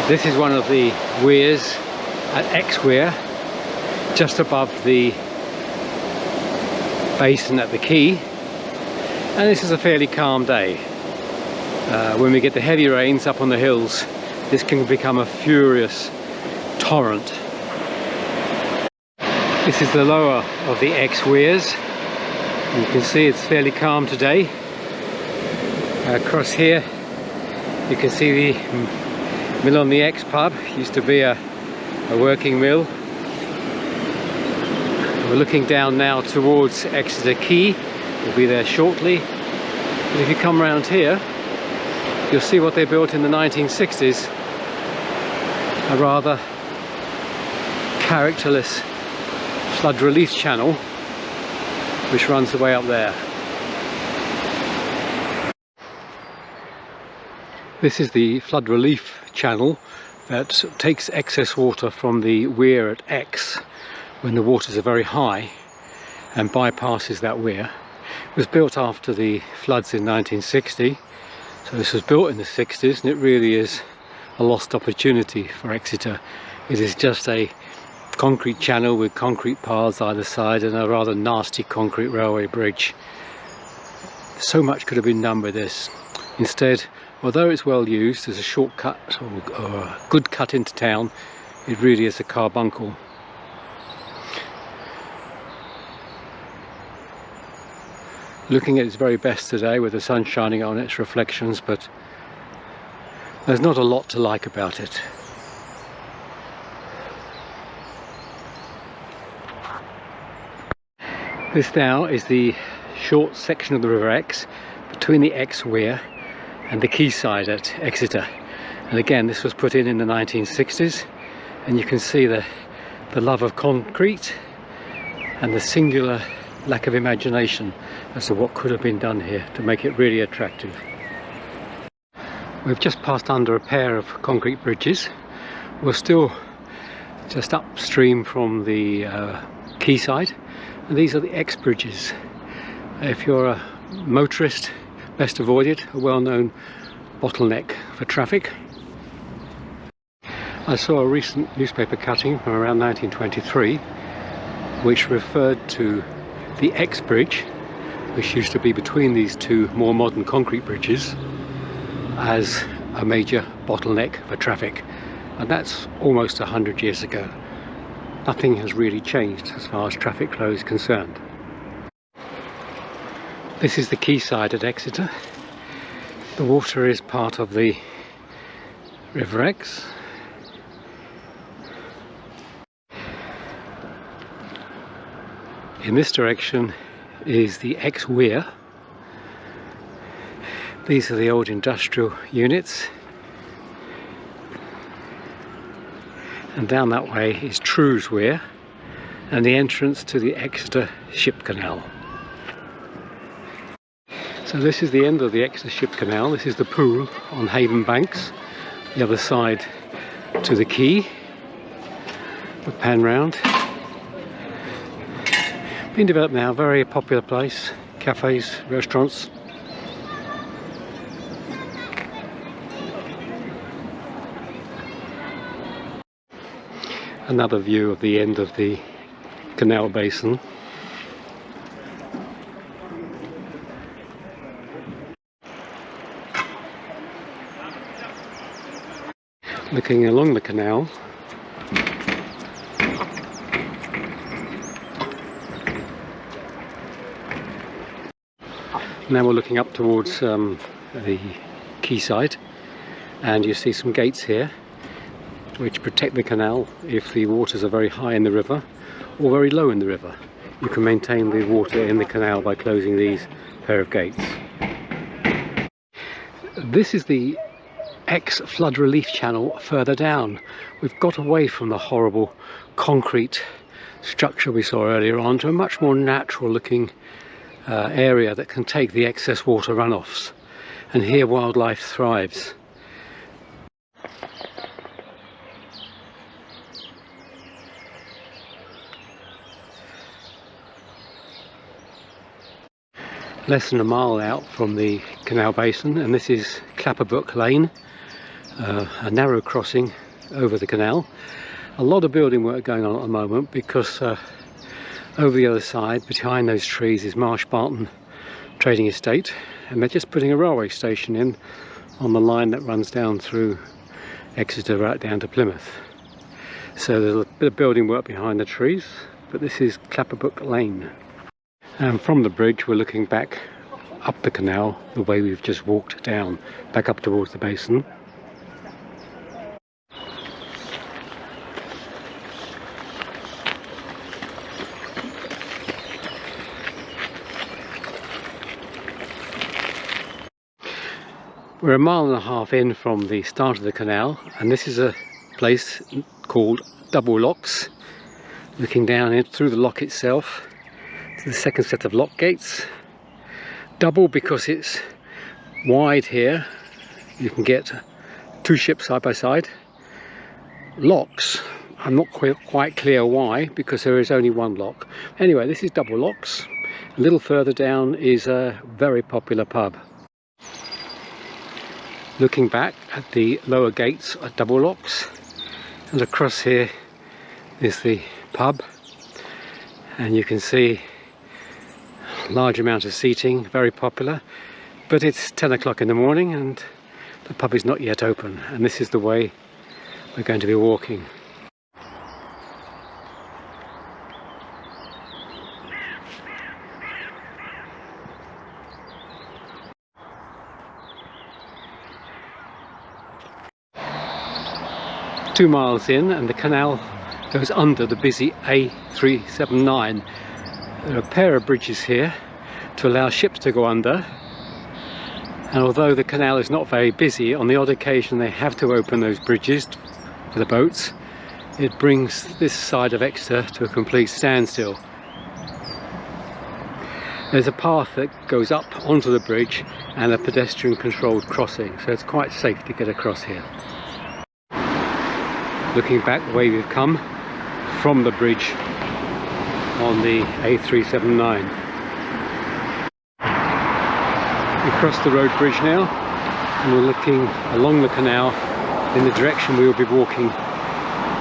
This is one of the weirs at Weir, just above the basin at the quay, and this is a fairly calm day. When we get the heavy rains up on the hills, this can become a furious torrent. This is the lower of the weirs. You can see it's fairly calm today. Across here you can see the mill on the pub. Used to be a working mill. We're looking down now towards Exeter Quay. We'll be there shortly. But if you come around here, you'll see what they built in the 1960s. A rather characterless flood relief channel which runs the way up there. This is the flood relief channel that takes excess water from the weir at X when the waters are very high and bypasses that weir. It was built after the floods in 1960, so this was built in the 60s, and it really is a lost opportunity for Exeter. It is just a concrete channel with concrete paths either side and a rather nasty concrete railway bridge. So much could have been done with this. Instead, although it's well used as a shortcut or a good cut into town, it really is a carbuncle. Looking at its very best today with the sun shining on its reflections, but there's not a lot to like about it. This now is the short section of the River Exe between the Weir and the quayside at Exeter. And again, this was put in the 1960s, and you can see the love of concrete and the singular lack of imagination as to what could have been done here to make it really attractive. We've just passed under a pair of concrete bridges. We're still just upstream from the quayside, and these are the X bridges. If you're a motorist, best avoid it, a well-known bottleneck for traffic. I saw a recent newspaper cutting from around 1923 which referred to the X bridge, which used to be between these two more modern concrete bridges, as a major bottleneck for traffic, and that's almost 100 years ago. Nothing has really changed as far as traffic flow is concerned. This is the quayside at Exeter. The water is part of the River Exe. In this direction is the Weir. These are the old industrial units. And down that way is Weir, and the entrance to the Exeter Ship Canal. So this is the end of the Exeter Ship Canal. This is the pool on Haven Banks. The other side to the quay. We'll pan round. Been developed now, very popular place. Cafes, restaurants. Another view of the end of the canal basin. Looking along the canal, now we're looking up towards the quayside, and you see some gates here which protect the canal if the waters are very high in the river or very low in the river. You can maintain the water in the canal by closing these pair of gates. This is the X flood relief channel further down. We've got away from the horrible concrete structure we saw earlier on to a much more natural looking area that can take the excess water runoffs, and here wildlife thrives. Less than a mile out from the canal basin, and this is Clapperbrook Lane. a narrow crossing over the canal. A lot of building work going on at the moment because over the other side, behind those trees, is Marsh Barton Trading Estate, and they're just putting a railway station in on the line that runs down through Exeter right down to Plymouth. So there's a bit of building work behind the trees, but this is Clapperbrook Lane. And from the bridge we're looking back up the canal the way we've just walked down, back up towards the basin. We're a mile and a half in from the start of the canal, and this is a place called Double Locks. Looking down in through the lock itself to the second set of lock gates. Double because it's wide here, you can get two ships side by side. Locks, I'm not quite clear why, because there is only one lock. Anyway, this is Double Locks. A little further down is a very popular pub. Looking back at the lower gates at Double Locks, and across here is the pub, and you can see a large amount of seating, very popular, but it's 10 o'clock in the morning and the pub is not yet open, and this is the way we're going to be walking. Two miles in and the canal goes under the busy A379. There are a pair of bridges here to allow ships to go under, and although the canal is not very busy, on the odd occasion they have to open those bridges for the boats. It brings this side of Exeter to a complete standstill. There's a path that goes up onto the bridge and a pedestrian controlled crossing, so it's quite safe to get across here. Looking back the way we've come from the bridge on the A379. We crossed the road bridge now and we're looking along the canal in the direction we will be walking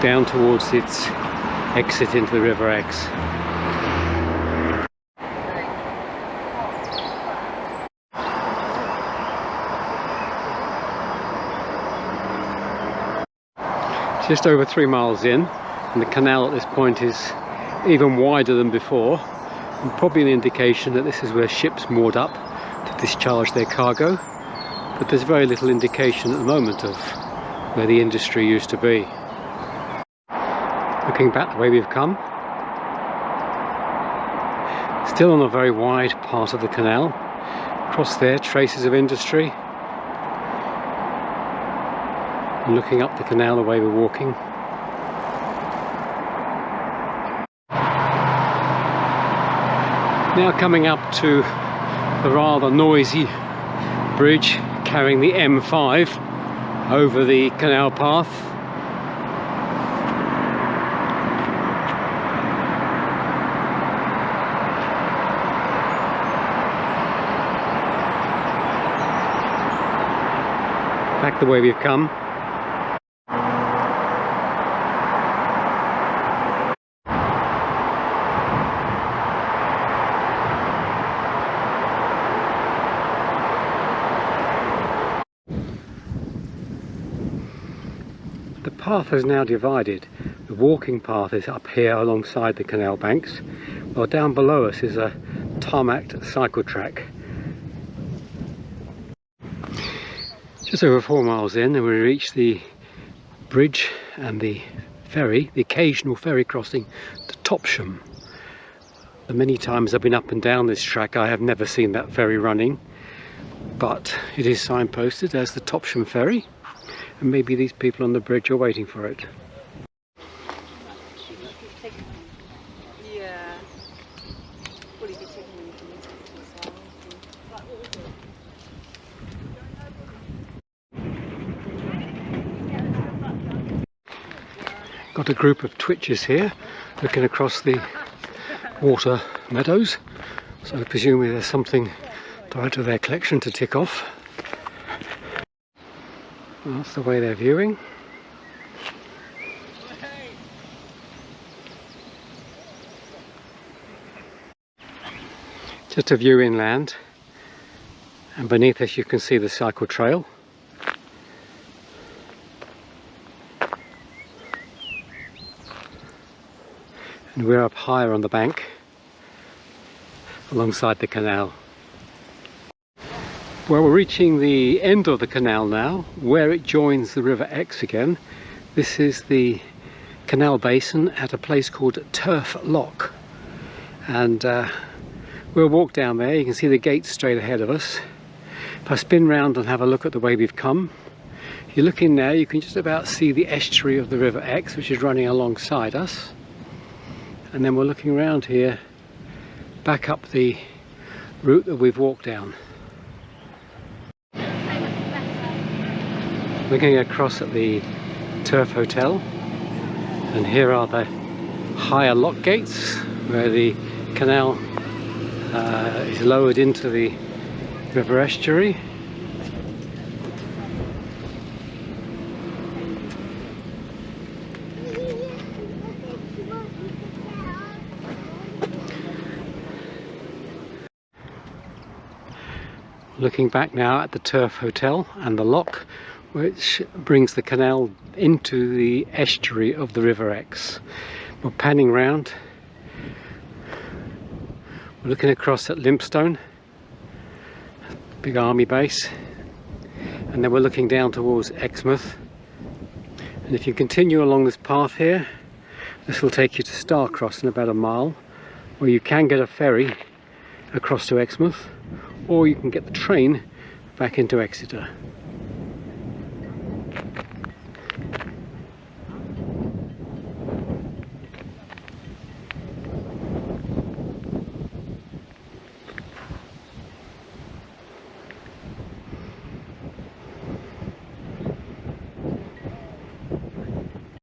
down towards its exit into the River Exe. Just over 3 miles in, and the canal at this point is even wider than before, and probably an indication that this is where ships moored up to discharge their cargo, but there's very little indication at the moment of where the industry used to be. Looking back the way we've come, still on a very wide part of the canal. Across there, traces of industry. And looking up the canal the way we're walking. Now coming up to the rather noisy bridge carrying the M5 over the canal path. Back the way we've come. The path has now divided. The walking path is up here alongside the canal banks, while down below us is a tarmacked cycle track. Just over 4 miles in and we reach the bridge and the ferry, the occasional ferry crossing to Topsham. The many times I've been up and down this track I have never seen that ferry running, but it is signposted as the Topsham Ferry. And maybe these people on the bridge are waiting for it. Got a group of twitchers here looking across the water meadows, so presumably there's something to add to their collection to tick off. Well, that's the way they're viewing. Just a view inland, and beneath us you can see the cycle trail. And we're up higher on the bank alongside the canal. Well, we're reaching the end of the canal now, where it joins the River Exe again. This is the canal basin at a place called Turf Lock, and we'll walk down there. You can see the gate straight ahead of us. If I spin round and have a look at the way we've come, if you look in now, you can just about see the estuary of the River Exe, which is running alongside us. And then we're looking around here, back up the route that we've walked down. Looking across at the Turf Hotel, and here are the higher lock gates where the canal is lowered into the river estuary. Looking back now at the Turf Hotel and the lock, which brings the canal into the estuary of the River Exe. We're panning round. We're looking across at Limpstone, big army base, and then we're looking down towards Exmouth. And if you continue along this path here, this will take you to Starcross in about a mile, where you can get a ferry across to Exmouth, or you can get the train back into Exeter.